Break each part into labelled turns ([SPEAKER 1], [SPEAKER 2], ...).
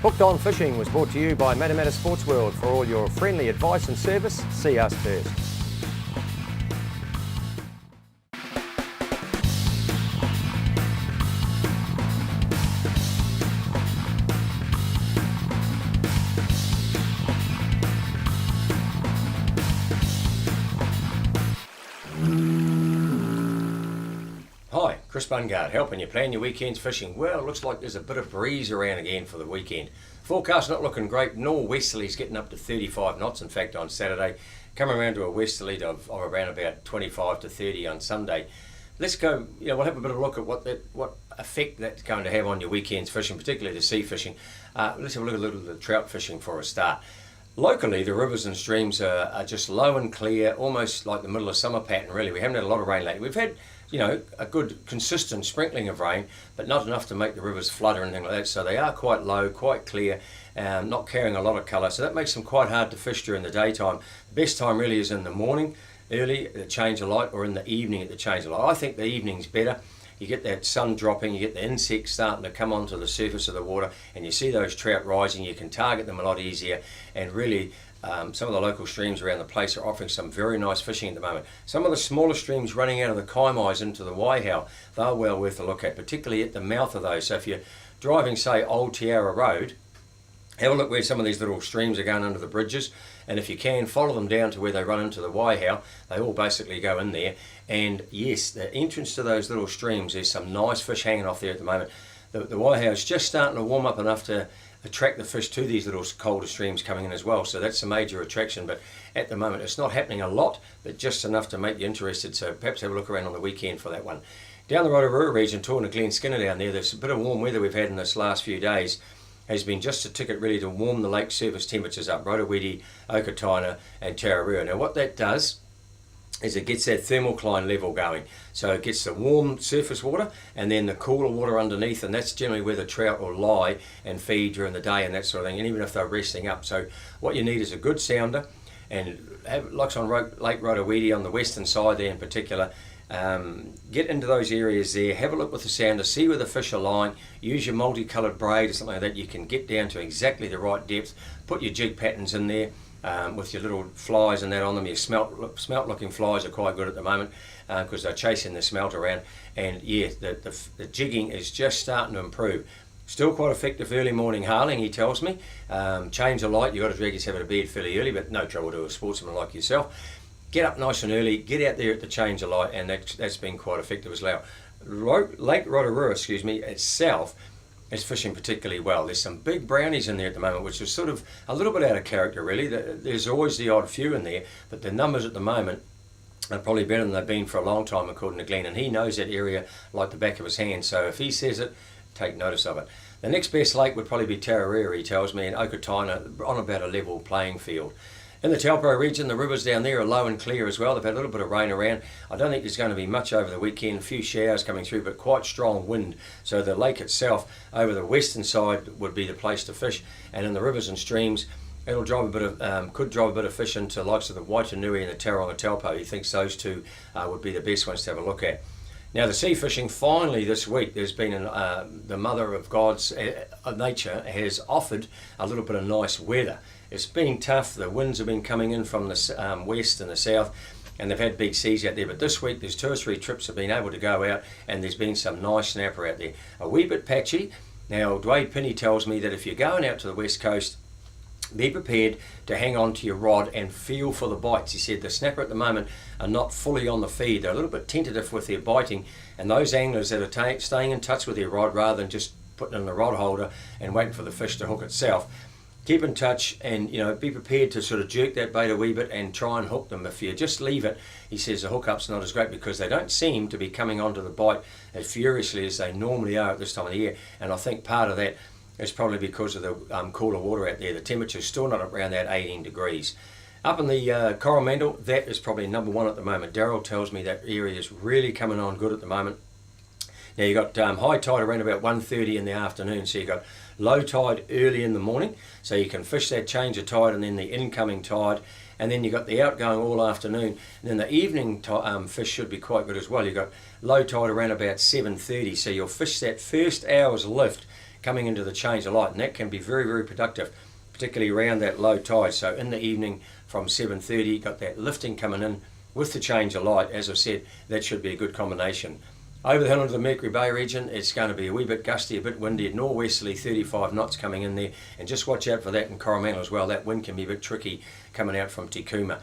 [SPEAKER 1] Hooked On Fishing was brought to you by Matamata Sports World. For all your friendly advice and service, see us first. Hi, Chris Bungard, helping you plan your weekend's fishing. Well, it looks like there's a bit of breeze around again for the weekend. Forecast not looking great. Norwesterlies getting up to 35 knots. In fact, on Saturday, coming around to a westerly of around about 25 to 30 on Sunday. Let's go. We'll have a bit of a look at what effect that's going to have on your weekend's fishing, particularly the sea fishing. Let's have a look at the trout fishing for a start. Locally, the rivers and streams are just low and clear, almost like the middle of summer pattern, really. We haven't had a lot of rain lately. We've had, a good consistent sprinkling of rain, but not enough to make the rivers flood or anything like that. So they are quite low, quite clear, not carrying a lot of colour. So that makes them quite hard to fish during the daytime. The best time really is in the morning, early at the change of light, or in the evening at the change of light. I think the evening's better. You get that sun dropping, you get the insects starting to come onto the surface of the water, and you see those trout rising. You can target them a lot easier, and really some of the local streams around the place are offering some very nice fishing at the moment. Some of the smaller streams running out of the Kaimais into the Waihau, they're well worth a look at, particularly at the mouth of those. So if you're driving, say, Old Tiara Road, have a look where some of these little streams are going under the bridges, and if you can, follow them down to where they run into the Waihau. They all basically go in there, and yes, the entrance to those little streams, there's some nice fish hanging off there at the moment. The Waihau is just starting to warm up enough to attract the fish to these little colder streams coming in as well, so that's a major attraction. But at the moment it's not happening a lot, but just enough to make you interested, so perhaps have a look around on the weekend for that one. Down the Rotorua region, talking to Glen Skinner down there's a bit of warm weather we've had in this last few days, has been just a ticket really to warm the lake surface temperatures up, Rotowedi, Okataina and Tararua. Now what that does is it gets that thermocline level going. So it gets the warm surface water and then the cooler water underneath, and that's generally where the trout will lie and feed during the day and that sort of thing, and even if they're resting up. So what you need is a good sounder, and have locks on Lake Rotowedi on the western side there in particular. Get into those areas there, have a look with the sounder, see where the fish are lying, use your multicoloured braid or something like that. You can get down to exactly the right depth, put your jig patterns in there with your little flies and that on them. Your smelt looking flies are quite good at the moment because they're chasing the smelt around, and yeah, the jigging is just starting to improve. Still quite effective early morning harling, he tells me. Change of light, you've got to drag yourself out of bed fairly early, but no trouble to a sportsman like yourself. Get up nice and early, get out there at the change of light, and that's been quite effective as well. Lake Rotorua, itself is fishing particularly well. There's some big brownies in there at the moment, which is sort of a little bit out of character really. There's always the odd few in there, but the numbers at the moment are probably better than they've been for a long time, according to Glenn, and he knows that area like the back of his hand, so if he says it, take notice of it. The next best lake would probably be Tararua, he tells me, and Okataina, on about a level playing field. In the Taupo region, the rivers down there are low and clear as well. They've had a little bit of rain around. I don't think there's going to be much over the weekend, a few showers coming through, but quite strong wind. So the lake itself over the western side would be the place to fish, and in the rivers and streams, it'll drive a bit of could drive a bit of fish into the likes of the Waitanui and the Tauranga Taupo. He thinks those two would be the best ones to have a look at. Now the sea fishing, finally this week, there's been the mother of God's nature has offered a little bit of nice weather. It's been tough, the winds have been coming in from the west and the south, and they've had big seas out there, but this week there's 2 or 3 trips have been able to go out, and there's been some nice snapper out there. A wee bit patchy. Now Dwayne Pinney tells me that if you're going out to the west coast, be prepared to hang on to your rod and feel for the bites. He said the snapper at the moment are not fully on the feed. They're a little bit tentative with their biting, and those anglers that are staying in touch with their rod rather than just putting it in the rod holder and waiting for the fish to hook itself, keep in touch and be prepared to sort of jerk that bait a wee bit and try and hook them. If you just leave it, he says the hookup's not as great because they don't seem to be coming onto the bite as furiously as they normally are at this time of the year, and I think part of that is probably because of the cooler water out there. The temperature's still not around that 18 degrees. Up in the Coromandel, that is probably number one at the moment. Daryl tells me that area is really coming on good at the moment. Now you've got high tide around about 1:30 in the afternoon, so you've got low tide early in the morning, so you can fish that change of tide and then the incoming tide, and then you've got the outgoing all afternoon, and then the evening fish should be quite good as well. You've got low tide around about 7:30, so you'll fish that first hour's lift coming into the change of light, and that can be very, very productive, particularly around that low tide. So in the evening from 7:30, got that lifting coming in with the change of light. As I said, that should be a good combination. Over the hill into the Mercury Bay region, it's going to be a wee bit gusty, a bit windy, northwesterly 35 knots coming in there, and just watch out for that in Coromandel as well. That wind can be a bit tricky coming out from Te Kuma.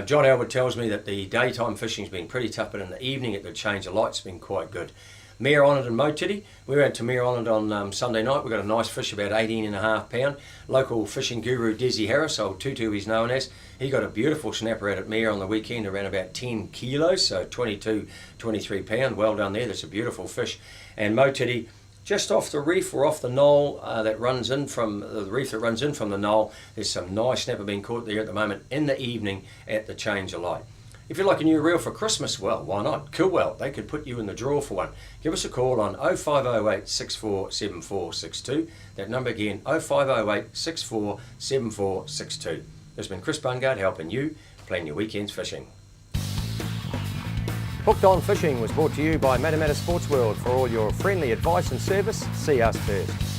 [SPEAKER 1] John Albert tells me that the daytime fishing's been pretty tough, but in the evening at the change of light's been quite good. Mere Island and Motiti. We went to Mere Island on Sunday night. We got a nice fish, about 18.5 pound. Local fishing guru Desi Harris, old Tutu he's known as, he got a beautiful snapper out at Mere on the weekend, around about 10 kilos, so 22, 23 pound. Well done there. That's a beautiful fish. And Motiti, just off the reef or off the knoll that runs in from the reef that runs in from the knoll, there's some nice snapper being caught there at the moment in the evening at the change of light. If you'd like a new reel for Christmas, well, why not? Kilwell, they could put you in the draw for one. Give us a call on 0508 647462. That number again, 0508 647462. There's been Chris Bungard helping you plan your weekend's fishing. Hooked on Fishing was brought to you by Matamata Sports World. For all your friendly advice and service, see us first.